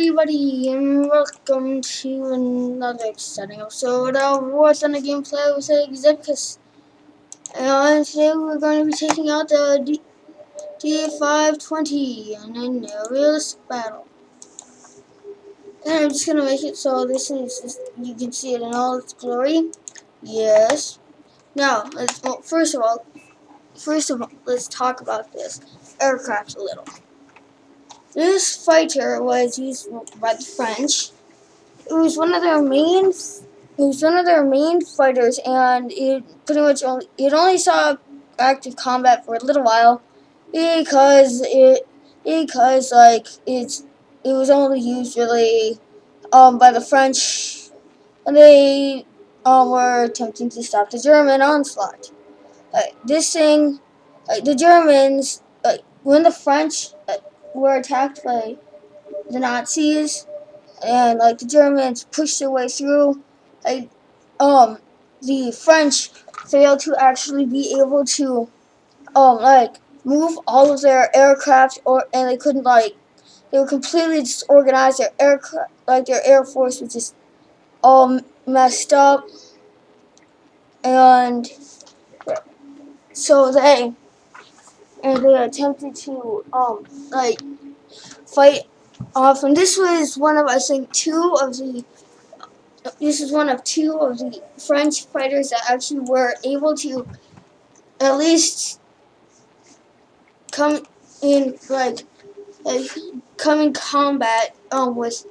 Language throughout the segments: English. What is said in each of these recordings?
everybody, and welcome to another exciting episode of What's on the Gameplay with Executus. And today we're going to be taking out the D.520 in a realistic battle. And I'm just going to make it so this is, you can see it in all its glory. Yes. Now, first of all, let's talk about this aircraft a little. This fighter was used by the French. It was one of their main fighters, and it pretty much only saw active combat for a little while because it was only used really by the French, and they were attempting to stop the German onslaught. This thing, the Germans, when the French were attacked by the Nazis, and the Germans pushed their way through, the French failed to actually be able to move all of their aircraft, and they couldn't they were completely disorganized. Their aircraft, their air force was just all messed up, and so they attempted to fight off, and this was one of two of the French fighters that actually were able to at least come in combat with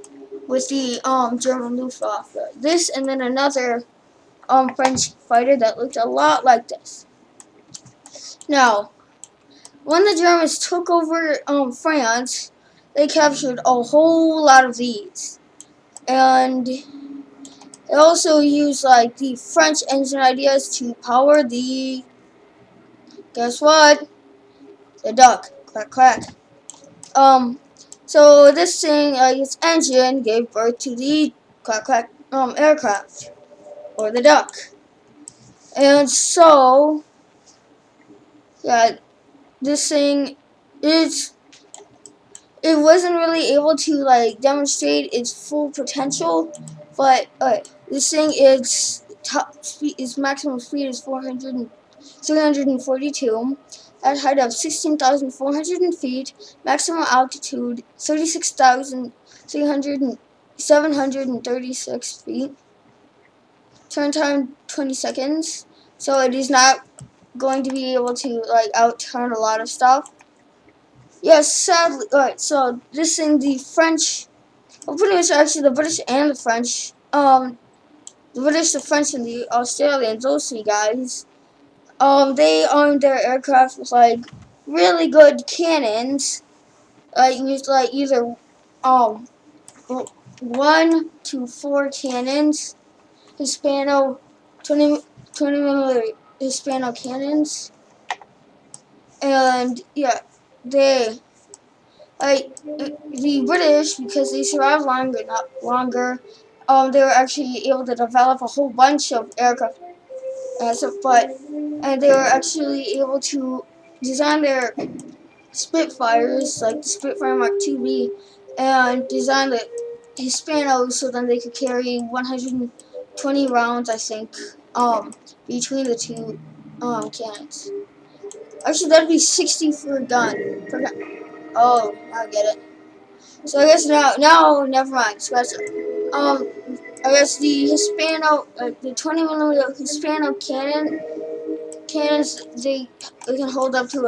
the German Luftwaffe. This, and then another French fighter that looked a lot like this. Now, when the Germans took over France, they captured a whole lot of these, and they also used the French engine ideas to power the, guess what? The duck. Quack quack. So this thing, its engine gave birth to the quack quack aircraft, or the duck. And so, yeah, this thing it wasn't really able to demonstrate its full potential, but this thing, its maximum speed is 342 at a height of 16,400 feet, maximum altitude 36,736 feet, turn time 20 seconds, so it is not going to be able to out-turn a lot of stuff. Yes, sadly. Alright, so this thing, the French, well, pretty much actually the British and the French, the British, the French, and the Australians, those three guys, they armed their aircraft with really good cannons, used either 1 to 4 cannons, Hispano 20 millimeter Hispano cannons, and yeah, the British, because they survived longer, they were actually able to develop a whole bunch of aircraft, and they were actually able to design their Spitfires, like the Spitfire Mark IIB, and design the Hispanos so then they could carry 120 rounds, I think, between the two cannons. Actually, that'd be 60 for a gun. Oh, I get it. So I guess now, never mind. Scratch it. I guess the Hispano, the 20 millimeter Hispano cannons, they can hold up to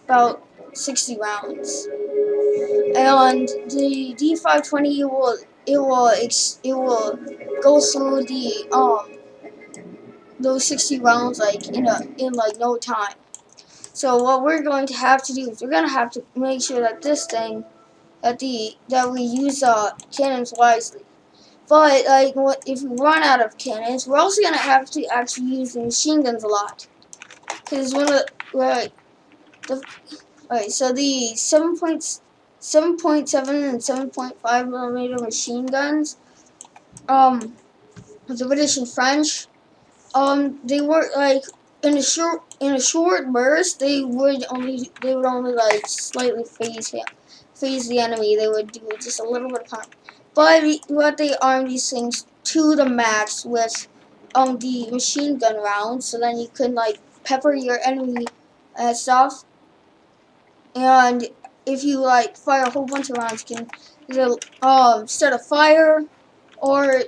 about 60 rounds. And the D.520 it will go through those 60 rounds in no time. So what we're going to have to do is we're going to have to make sure that this thing, that we use cannons wisely. But if we run out of cannons, we're also going to have to actually use the machine guns a lot. Because one of so the 7.7 and 7.5 millimeter machine guns, the British and French, they were in a short burst, they would only slightly phase the enemy, they would do just a little bit of harm. But they arm these things to the max with the machine gun rounds, so then you can like pepper your enemy and stuff. And if you like fire a whole bunch of rounds, you can either start a fire or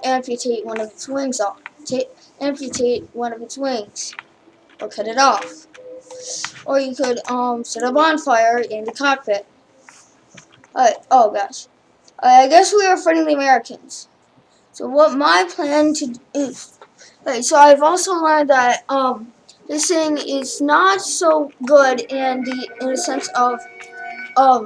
amputate one of its wings off. Amputate one of its wings or cut it off. Or you could set a bonfire in the cockpit. Oh gosh. I guess we are fighting the Americans. So what my plan is, so I've also learned that this thing is not so good in the sense of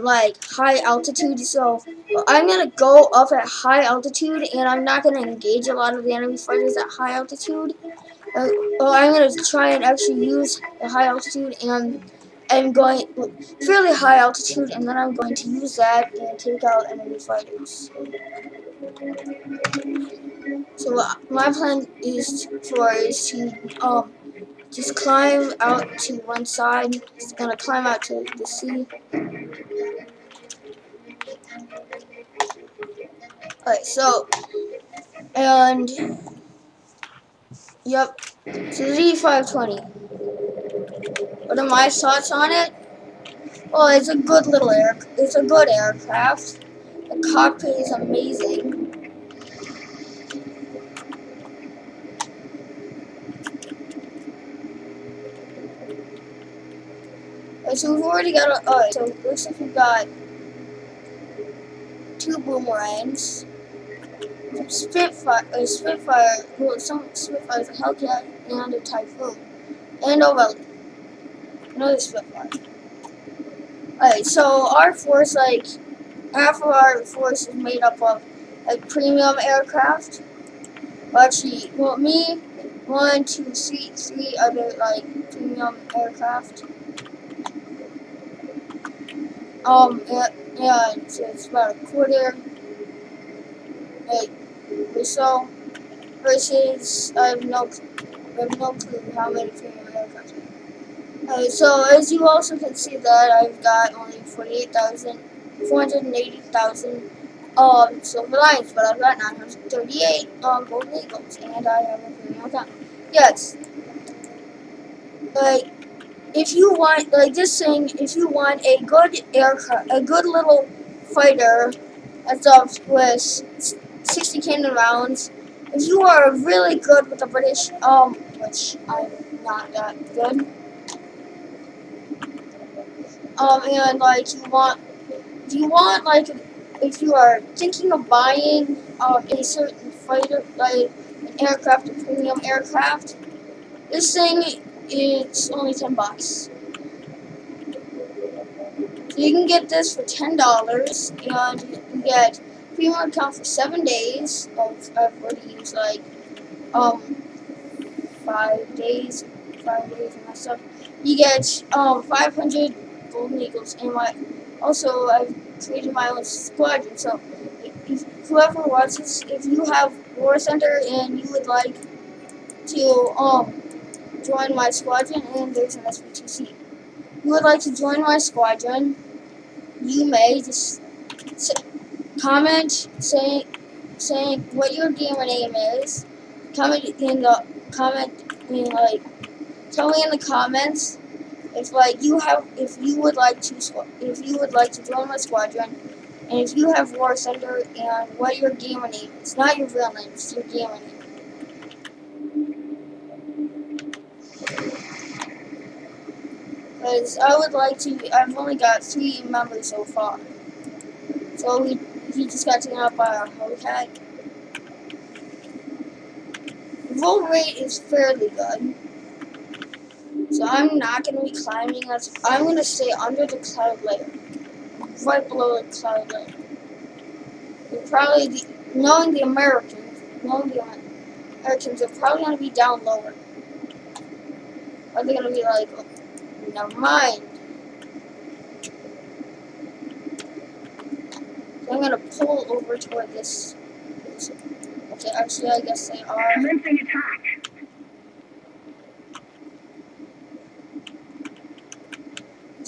like high altitude. So I'm gonna go up at high altitude, and I'm not gonna engage a lot of the enemy fighters at high altitude. I'm gonna try and actually use the high altitude, and I'm going fairly high altitude, and then I'm going to use that and take out enemy fighters. So my plan is to just climb out to one side. It's gonna climb out to the sea. Alright, so and yep. So the D.520. What are my thoughts on it? Well, it's a good it's a good aircraft. The cockpit is amazing. So we've already got so it looks like we've got 2 boomerangs, some Spitfire, well, some Spitfires, a Hellcat, and a Typhoon, and another Spitfire. Alright, so our force, like, half of our force is made up of, like, premium aircraft. Well, actually, well, me, 1, 2, 3 other, like, premium aircraft. And so it's about a quarter, like, or so, versus, I have no clue how many premium aircraft. So as you also can see that I've got only 480,000 silver lions, but I've got 938 golden eagles, and I have a premium account. Yes, like if you want like this thing, if you want a good aircraft, a good little fighter and stuff with 60 cannon rounds. If you are really good with the British, which I'm not that good. And like if you are thinking of buying a certain fighter, like an aircraft, a premium aircraft, this thing it's only $10. So you can get this for $10, and you can get premium account for 7 days. I've already used like 5 days and that stuff. You get 500 golden eagles, and I've created my own squadron. So if whoever watches, if you have War Center and you would like to join my squadron, and there's an SB2C, you would like to join my squadron, you may just comment saying what your gamer name is. Tell me in the comments if you would like to join my squadron, and if you have War Center, and what your gamer name is, not your real name, it's your gamer name. Because I've only got 3 members so far. So he just got taken out by our Hellcat. The roll rate is fairly good. So I'm not going to be climbing. I'm going to stay under the cloud layer. Right below the cloud layer. And probably, knowing the Americans are probably going to be down lower. Or they're going to be like, oh, never mind. So I'm going to pull over toward this. Okay, actually, I guess they are. Commencing attack.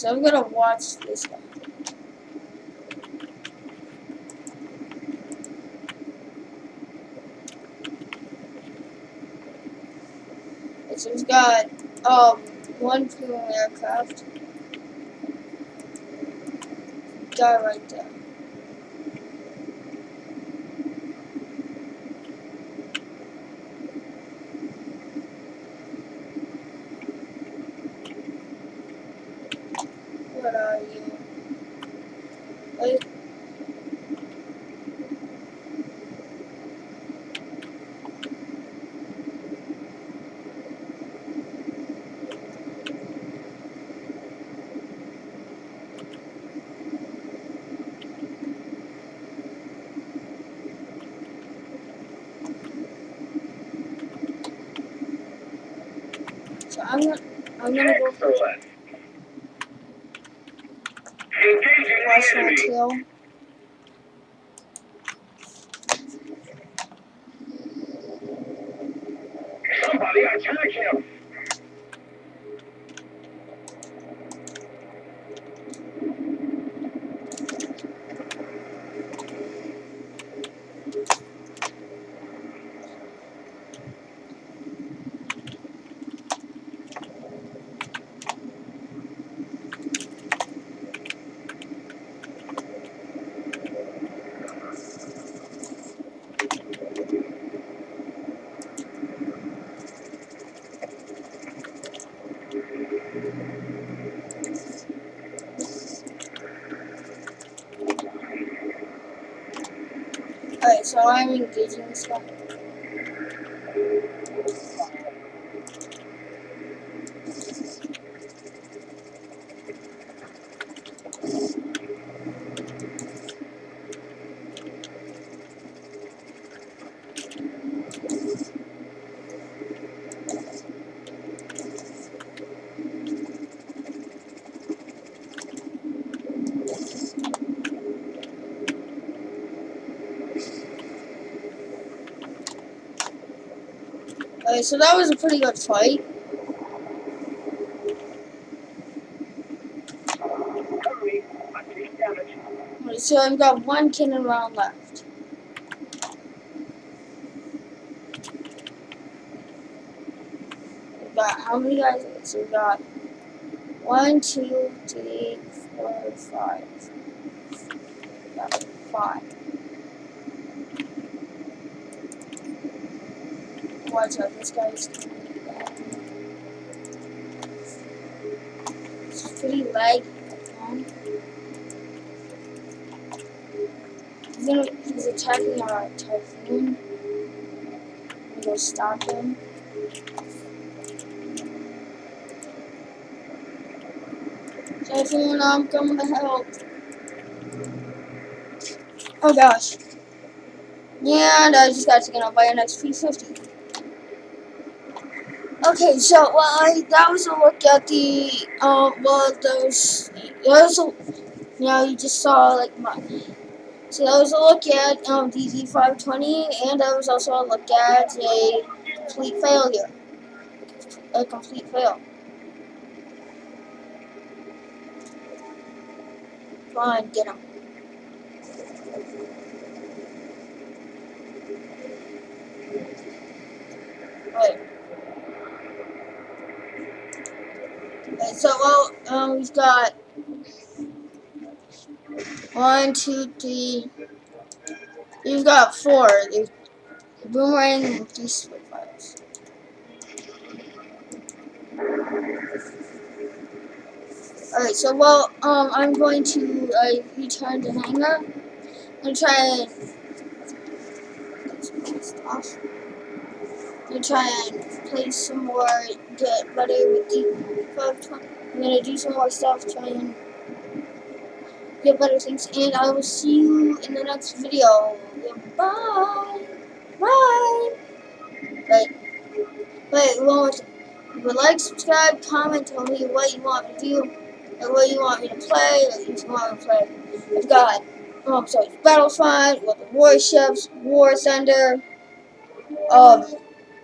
So I'm gonna watch this guy. So he's got one crew aircraft. Guy right there. What are you? Wait. So I'm gonna go for watch my tail. Somebody attack him! Alright, so I'm engaging this guy. Alright, so that was a pretty good fight. Alright, so I've got one cannon round left. We've got how many guys? So we've got 1, 2, 3, 4, 5. We've got 5. Watch out, this guy's coming down. It's pretty laggy. He's attacking our typhoon. I'm gonna stop him. Typhoon, I'm coming to help. Oh gosh. And I just got taken out by an XP-50. Okay, so that was a look at the you just saw like so that was a look at D.520, and that was also a look at a complete failure, a complete fail. Come on, get him. Right. Okay, so we've got 1, 2, 3. You've got 4. There's boomerang and 3 Spitfires. Alright, so I'm going to return to hangar. I'm gonna try and get some stuff. I'm gonna try and play some more, get better with D.520. I'm gonna do some more stuff, try and get better things, and I will see you in the next video. Goodbye. Bye. Wait, one more thing. Like, subscribe, comment, tell me what you want me to do, or what you want me to play, or if you want me to play. I've got, Battlefront, Weapon Warships, War Thunder,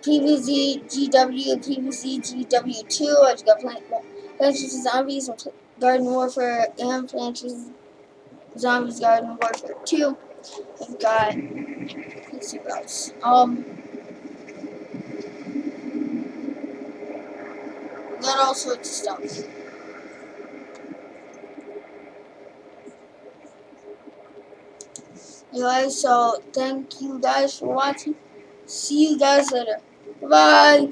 PvZ, GW, PvZ, GW2. I just got Plants vs. Zombies, and Garden Warfare and Plants Zombies Garden Warfare 2. We've got, let's see what else. Got all sorts of stuff. Anyway, so thank you guys for watching. See you guys later. Bye.